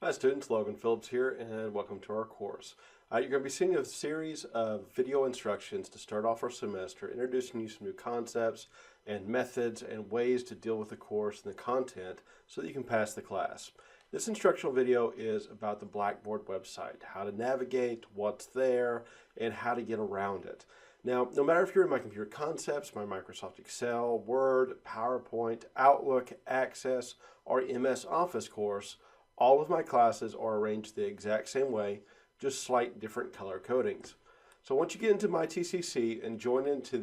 Hi students, Logan Phillips here and welcome to our course. You're going to be seeing a series of video instructions to start off our semester, introducing you some new concepts and methods and ways to deal with the course and the content so that you can pass the class. This instructional video is about the Blackboard website, how to navigate, what's there, and how to get around it. Now, no matter if you're in my computer concepts, my Microsoft Excel, Word, PowerPoint, Outlook, Access, or MS Office course, all of my classes are arranged the exact same way, just slight different color codings. So once you get into my TCC and join into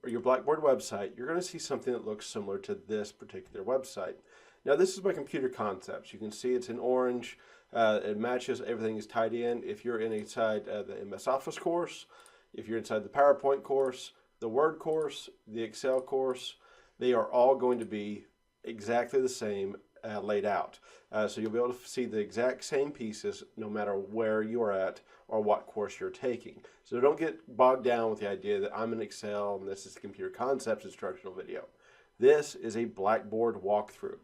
your Blackboard website, you're going to see something that looks similar to this particular website. Now this is my computer concepts. You can see it's in orange. It matches, everything is tied in. If you're inside the MS Office course, if you're inside the PowerPoint course, the Word course, the Excel course, they are all going to be exactly the same laid out. So you'll be able to see the exact same pieces no matter where you're at or what course you're taking. So don't get bogged down with the idea that I'm in Excel and this is the computer concepts instructional video. This is a Blackboard walkthrough.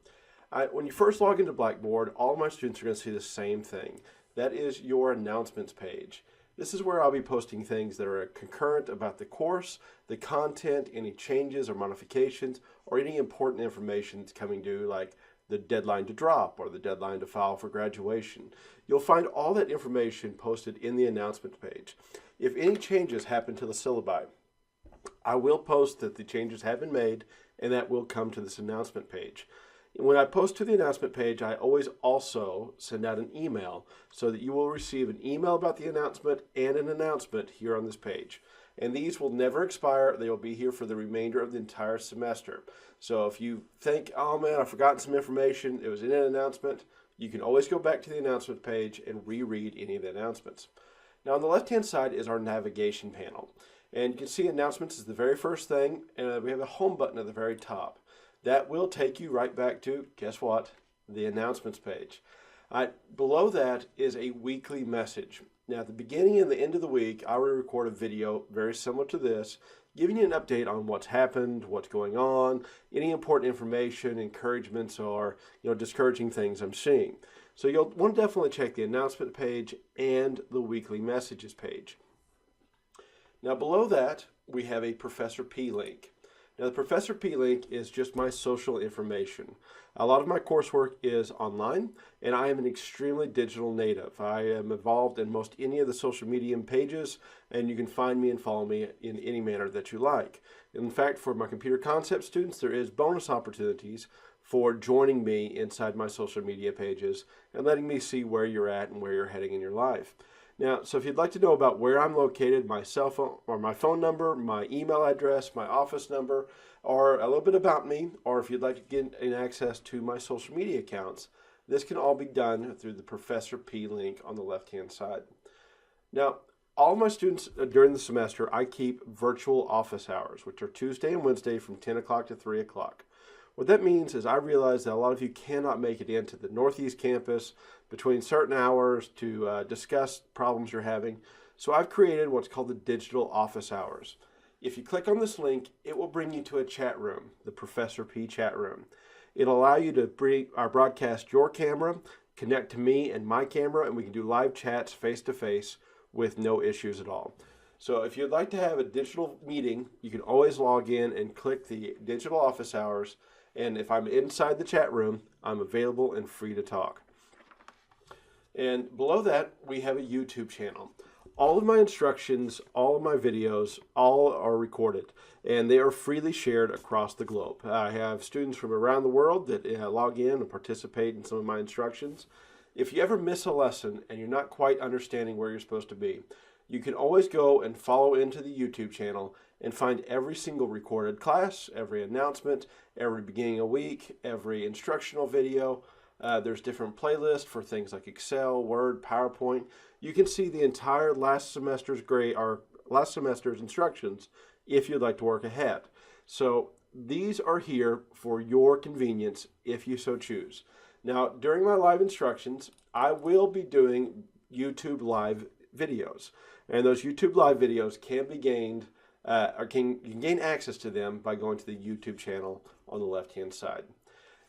When you first log into Blackboard, all of my students are going to see the same thing. That is your announcements page. This is where I'll be posting things that are concurrent about the course, the content, any changes or modifications, or any important information that's coming due, like the deadline to drop or the deadline to file for graduation. You'll find all that information posted in the announcement page. If any changes happen to the syllabi, I will post that the changes have been made, and that will come to this announcement page. When I post to the announcement page, I always also send out an email so that you will receive an email about the announcement and an announcement here on this page. And these will never expire. They will be here for the remainder of the entire semester. So if you think, oh man, I've forgotten some information, it was in an announcement, you can always go back to the announcement page and reread any of the announcements. Now on the left-hand side is our navigation panel. And you can see announcements is the very first thing, and we have a home button at the very top. That will take you right back to, guess what, the announcements page. Below that is a weekly message. Now at the beginning and the end of the week, I will record a video very similar to this, giving you an update on what's happened, what's going on, any important information, encouragements, or discouraging things I'm seeing. So you'll want to definitely check the announcement page and the weekly messages page. Now below that, we have a Professor P link. Now the Professor P link is just my social information. A lot of my coursework is online, and I am an extremely digital native. I am involved in most any of the social media pages, and you can find me and follow me in any manner that you like. In fact, for my computer concept students, there is bonus opportunities for joining me inside my social media pages and letting me see where you're at and where you're heading in your life. Now, so if you'd like to know about where I'm located, my cell phone or my phone number, my email address, my office number, or a little bit about me, or if you'd like to get access to my social media accounts, this can all be done through the Professor P link on the left-hand side. Now, all of my students during the semester, I keep virtual office hours, which are Tuesday and Wednesday from 10 o'clock to 3 o'clock. What that means is I realize that a lot of you cannot make it into the Northeast campus between certain hours to discuss problems you're having. So I've created what's called the digital office hours. If you click on this link, it will bring you to a chat room, the Professor P chat room. It'll allow you to broadcast your camera, connect to me and my camera, and we can do live chats face-to-face with no issues at all. So if you'd like to have a digital meeting, you can always log in and click the digital office hours. And if I'm inside the chat room, I'm available and free to talk. And below that, we have a YouTube channel. All of my instructions, all of my videos, all are recorded, and they are freely shared across the globe. I have students from around the world that log in and participate in some of my instructions. If you ever miss a lesson and you're not quite understanding where you're supposed to be, you can always go and follow into the YouTube channel and find every single recorded class, every announcement, every beginning of week, every instructional video. There's different playlists for things like Excel, Word, PowerPoint. You can see the entire last semester's instructions if you'd like to work ahead. So these are here for your convenience if you so choose. Now, during my live instructions, I will be doing YouTube live videos. And those YouTube live videos can be gained, you can gain access to them by going to the YouTube channel on the left-hand side.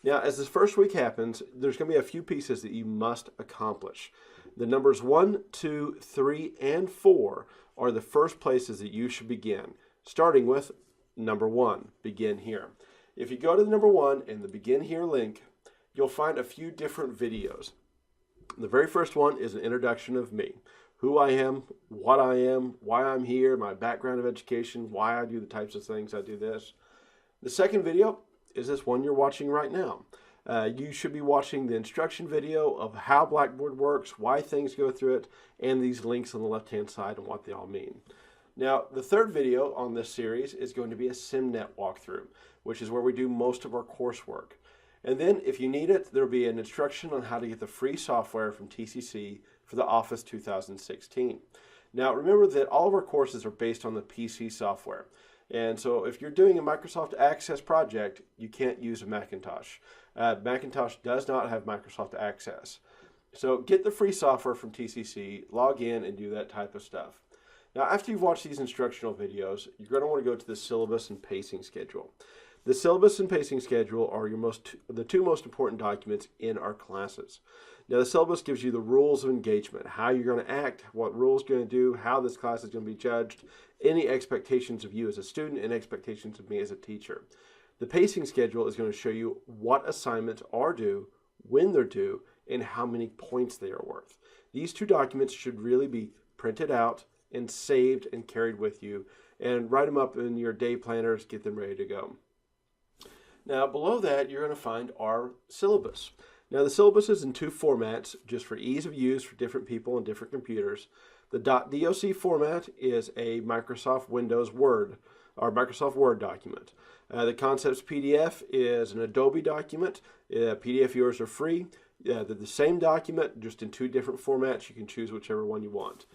Now, as this first week happens, there's going to be a few pieces that you must accomplish. The numbers 1, 2, 3, and 4 are the first places that you should begin, starting with number 1, begin here. If you go to the number 1 and the begin here link, you'll find a few different videos. The very first one is an introduction of me, who I am, what I am, why I'm here, my background of education, why I do the types of things I do this. The second video is this one you're watching right now. You should be watching the instruction video of how Blackboard works, why things go through it, and these links on the left-hand side and what they all mean. Now, the third video on this series is going to be a Simnet walkthrough, which is where we do most of our coursework. And then, if you need it, there'll be an instruction on how to get the free software from TCC for the Office 2016. Now, remember that all of our courses are based on the PC software. And so if you're doing a Microsoft Access project, you can't use a Macintosh. Macintosh does not have Microsoft Access. So get the free software from TCC, log in, and do that type of stuff. Now, after you've watched these instructional videos, you're going to want to go to the syllabus and pacing schedule. The syllabus and pacing schedule are the two most important documents in our classes. Now, the syllabus gives you the rules of engagement, how you're going to act, what rules you're going to do, how this class is going to be judged, any expectations of you as a student, and expectations of me as a teacher. The pacing schedule is going to show you what assignments are due, when they're due, and how many points they are worth. These two documents should really be printed out and saved and carried with you, and write them up in your day planners, get them ready to go. Now, below that, you're going to find our syllabus. Now, the syllabus is in two formats, just for ease of use for different people and different computers. The .doc format is a Microsoft Windows Word, or Microsoft Word document. The Concepts PDF is an Adobe document. PDF viewers are free. They're the same document, just in two different formats. You can choose whichever one you want.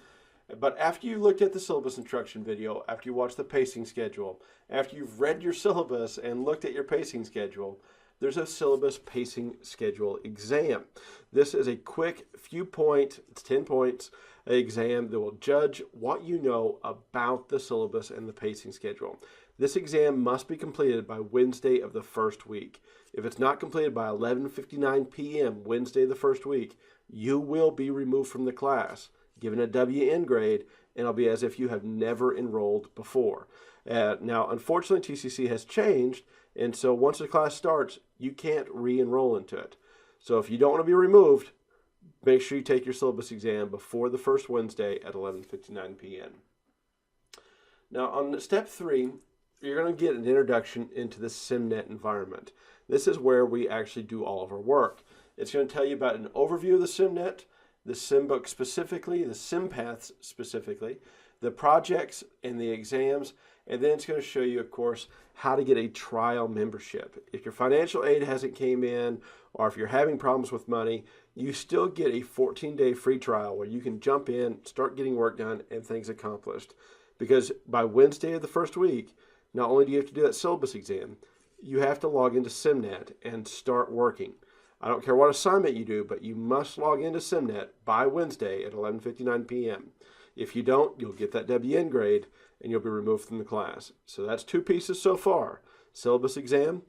But after you looked at the syllabus instruction video, after you watched the pacing schedule, after you've read your syllabus and looked at your pacing schedule, there's a syllabus pacing schedule exam. This is a quick few points, it's 10 points, exam that will judge what you know about the syllabus and the pacing schedule. This exam must be completed by Wednesday of the first week. If it's not completed by 11:59 p.m. Wednesday of the first week, you will be removed from the class, given a WN grade, and it'll be as if you have never enrolled before. Now, unfortunately, TCC has changed, and so once the class starts, you can't re-enroll into it. So if you don't want to be removed, make sure you take your syllabus exam before the first Wednesday at 11:59 p.m. Now, on step 3, you're going to get an introduction into the Simnet environment. This is where we actually do all of our work. It's going to tell you about an overview of the Simnet, the SimBook specifically, the SimPaths specifically, the projects and the exams, and then it's going to show you, of course, how to get a trial membership. If your financial aid hasn't came in, or if you're having problems with money, you still get a 14-day free trial where you can jump in, start getting work done, and things accomplished. Because by Wednesday of the first week, not only do you have to do that syllabus exam, you have to log into Simnet and start working. I don't care what assignment you do, but you must log into Simnet by Wednesday at 11:59 p.m. If you don't, you'll get that WN grade and you'll be removed from the class. So that's two pieces so far, syllabus exam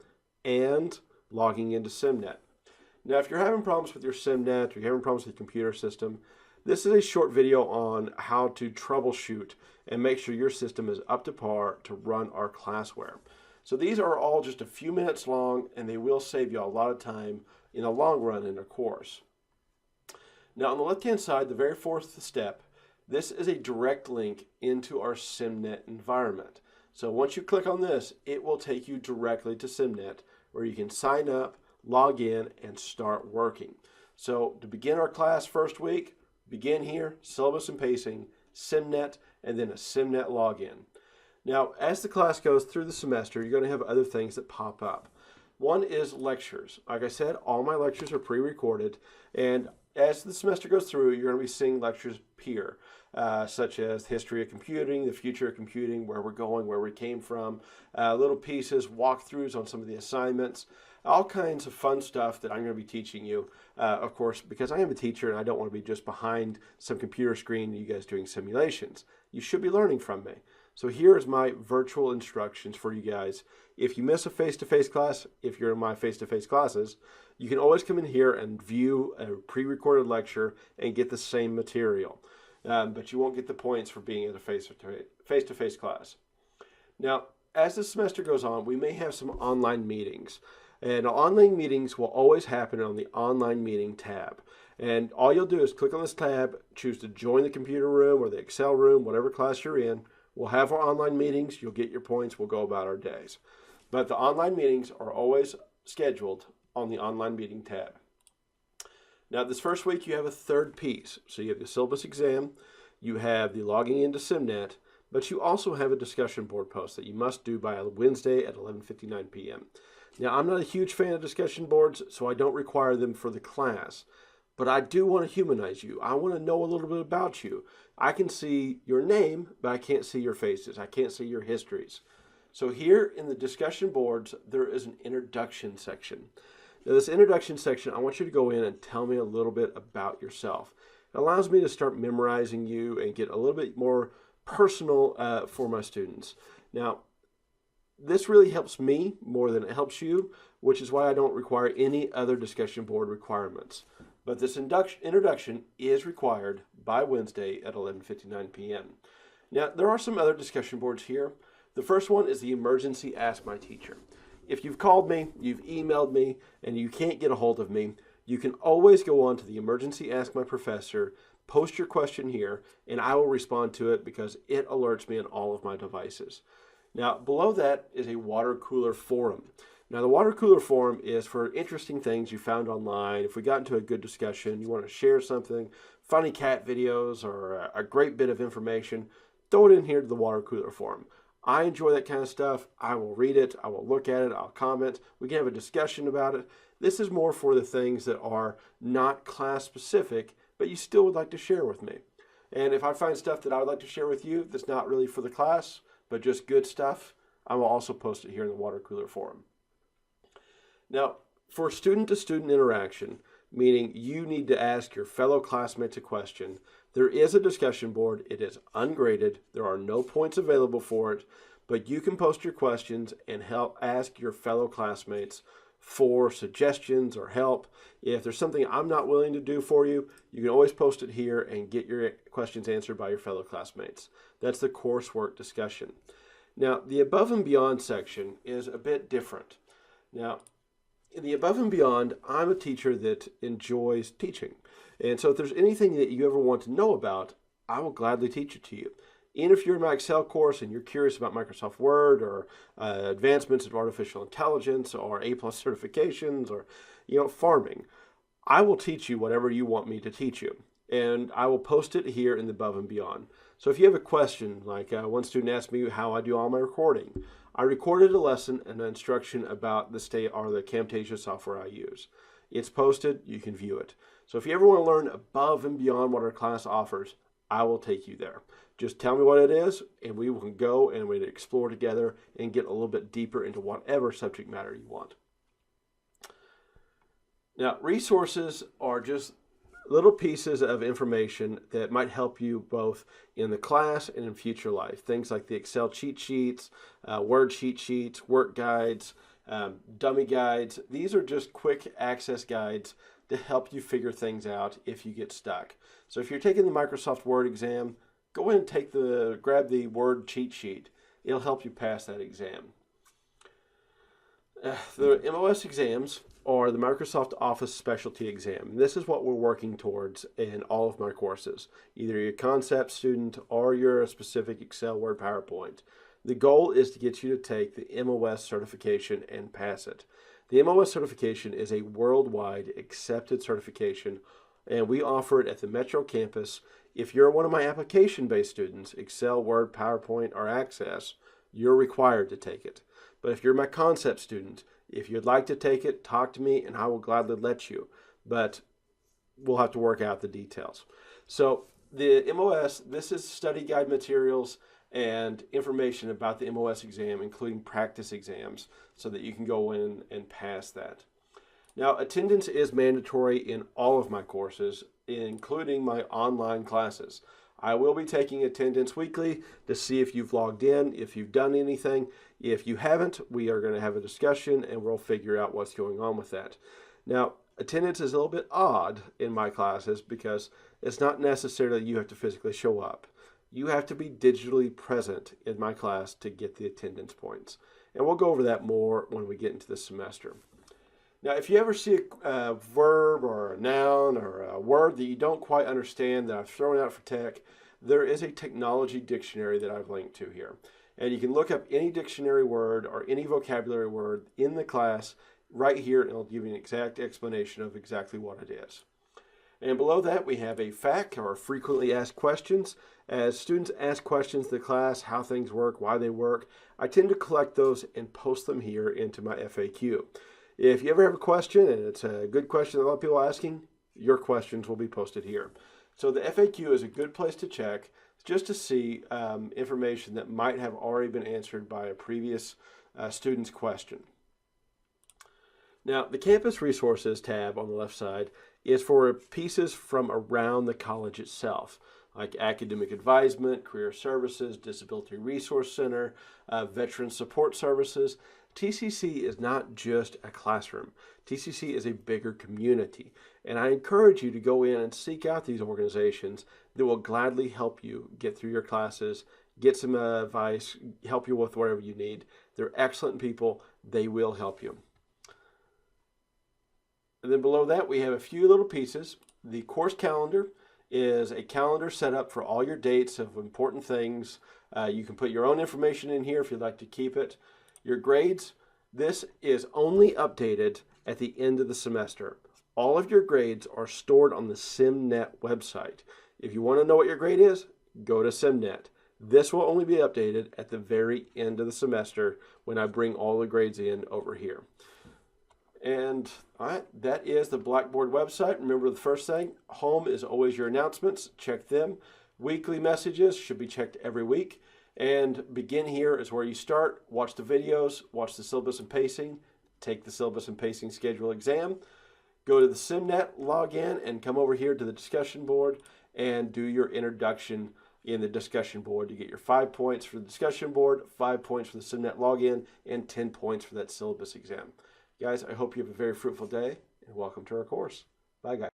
and logging into Simnet. Now, if you're having problems with your Simnet or you're having problems with your computer system, this is a short video on how to troubleshoot and make sure your system is up to par to run our classware. So these are all just a few minutes long, and they will save you a lot of time in the long run in a course. Now, on the left-hand side, the very fourth step, this is a direct link into our Simnet environment. So once you click on this, it will take you directly to Simnet, where you can sign up, log in, and start working. So to begin our class first week, begin here, syllabus and pacing, Simnet, and then a Simnet login. Now, as the class goes through the semester, you're going to have other things that pop up. One is lectures. Like I said, all my lectures are pre-recorded, and as the semester goes through, you're going to be seeing lectures appear, such as history of computing, the future of computing, where we're going, where we came from, little pieces, walkthroughs on some of the assignments, all kinds of fun stuff that I'm going to be teaching you, of course, because I am a teacher and I don't want to be just behind some computer screen and you guys doing simulations. You should be learning from me. So here is my virtual instructions for you guys. If you miss a face-to-face class, if you're in my face-to-face classes, you can always come in here and view a pre-recorded lecture and get the same material. But you won't get the points for being at a face-to-face class. Now, as the semester goes on, we may have some online meetings. And online meetings will always happen on the online meeting tab. And all you'll do is click on this tab, choose to join the computer room or the Excel room, whatever class you're in. We'll have our online meetings. You'll get your points. We'll go about our days. But the online meetings are always scheduled on the online meeting tab. Now, this first week, you have a third piece. So you have the syllabus exam, you have the logging into Simnet, but you also have a discussion board post that you must do by Wednesday at 11:59 p.m. Now, I'm not a huge fan of discussion boards, so I don't require them for the class. But I do want to humanize you. I want to know a little bit about you. I can see your name, but I can't see your faces. I can't see your histories. So here in the discussion boards, there is an introduction section. Now, this introduction section, I want you to go in and tell me a little bit about yourself. It allows me to start memorizing you and get a little bit more personal for my students. Now, this really helps me more than it helps you, which is why I don't require any other discussion board requirements. But this introduction is required by Wednesday at 11:59 p.m. Now, there are some other discussion boards here. The first one is the emergency Ask My Teacher. If you've called me, you've emailed me, and you can't get a hold of me, you can always go on to the emergency Ask My Professor, post your question here, and I will respond to it because it alerts me on all of my devices. Now, below that is a water cooler forum. Now, the water cooler forum is for interesting things you found online. If we got into a good discussion, you want to share something, funny cat videos, or a great bit of information, throw it in here to the water cooler forum. I enjoy that kind of stuff. I will read it. I will look at it. I'll comment. We can have a discussion about it. This is more for the things that are not class specific, but you still would like to share with me. And if I find stuff that I would like to share with you that's not really for the class, but just good stuff, I will also post it here in the water cooler forum. Now, for student-to-student interaction, meaning you need to ask your fellow classmates a question, there is a discussion board. It is ungraded. There are no points available for it, but you can post your questions and help ask your fellow classmates for suggestions or help. If there's something I'm not willing to do for you, you can always post it here and get your questions answered by your fellow classmates. That's the coursework discussion. Now, the above and beyond section is a bit different. Now, in the above and beyond, I'm a teacher that enjoys teaching. And so if there's anything that you ever want to know about, I will gladly teach it to you. And if you're in my Excel course and you're curious about Microsoft Word or advancements in artificial intelligence or A+ certifications or, farming, I will teach you whatever you want me to teach you. And I will post it here in the above and beyond. So if you have a question, like one student asked me how I do all my recording, I recorded a lesson and an instruction about the Camtasia software I use. It's posted, you can view it. So if you ever want to learn above and beyond what our class offers, I will take you there. Just tell me what it is, and we can go and we explore together and get a little bit deeper into whatever subject matter you want. Now, resources are just little pieces of information that might help you both in the class and in future life. Things like the Excel cheat sheets, Word cheat sheets, work guides, dummy guides. These are just quick access guides to help you figure things out if you get stuck. So if you're taking the Microsoft Word exam, go in and grab the Word cheat sheet. It'll help you pass that exam. The MOS exams are the Microsoft Office Specialty Exam. And this is what we're working towards in all of my courses. Either you're a concept student or you're a specific Excel, Word, PowerPoint. The goal is to get you to take the MOS certification and pass it. The MOS certification is a worldwide accepted certification, and we offer it at the Metro campus. If you're one of my application-based students, Excel, Word, PowerPoint, or Access, you're required to take it. But if you're my concept student, if you'd like to take it, talk to me and I will gladly let you. But we'll have to work out the details. So the MOS, this is study guide materials and information about the MOS exam, including practice exams, so that you can go in and pass that. Now, attendance is mandatory in all of my courses, including my online classes. I will be taking attendance weekly to see if you've logged in, if you've done anything. If you haven't, we are going to have a discussion and we'll figure out what's going on with that. Now, attendance is a little bit odd in my classes because it's not necessarily you have to physically show up. You have to be digitally present in my class to get the attendance points. And we'll go over that more when we get into the semester. Now, if you ever see a verb or a noun or a word that you don't quite understand that I've thrown out for tech, there is a technology dictionary that I've linked to here. And you can look up any dictionary word or any vocabulary word in the class right here, and it'll give you an exact explanation of exactly what it is. And below that, we have a FAQ, or frequently asked questions. As students ask questions to the class, how things work, why they work, I tend to collect those and post them here into my FAQ. If you ever have a question, and it's a good question that a lot of people are asking, your questions will be posted here. So the FAQ is a good place to check just to see information that might have already been answered by a previous student's question. Now, the Campus Resources tab on the left side is for pieces from around the college itself, like academic advisement, career services, disability resource center, veteran support services. TCC is not just a classroom. TCC is a bigger community, and I encourage you to go in and seek out these organizations that will gladly help you get through your classes, get some advice, help you with whatever you need. They're excellent people. They will help you. And then below that, we have a few little pieces. The course calendar is a calendar set up for all your dates of important things. You can put your own information in here if you'd like to keep it. Your grades, this is only updated at the end of the semester. All of your grades are stored on the Simnet website. If you want to know what your grade is, go to Simnet. This will only be updated at the very end of the semester when I bring all the grades in over here. And all right, that is the Blackboard website. Remember the first thing, home is always your announcements. Check them. Weekly messages should be checked every week. And begin here is where you start. Watch the videos, watch the syllabus and pacing, take the syllabus and pacing schedule exam, go to the Simnet, log in, and come over here to the discussion board and do your introduction in the discussion board to get your 5 points for the discussion board, 5 points for the Simnet login, and 10 points for that syllabus exam. Guys, I hope you have a very fruitful day, and welcome to our course. Bye, guys.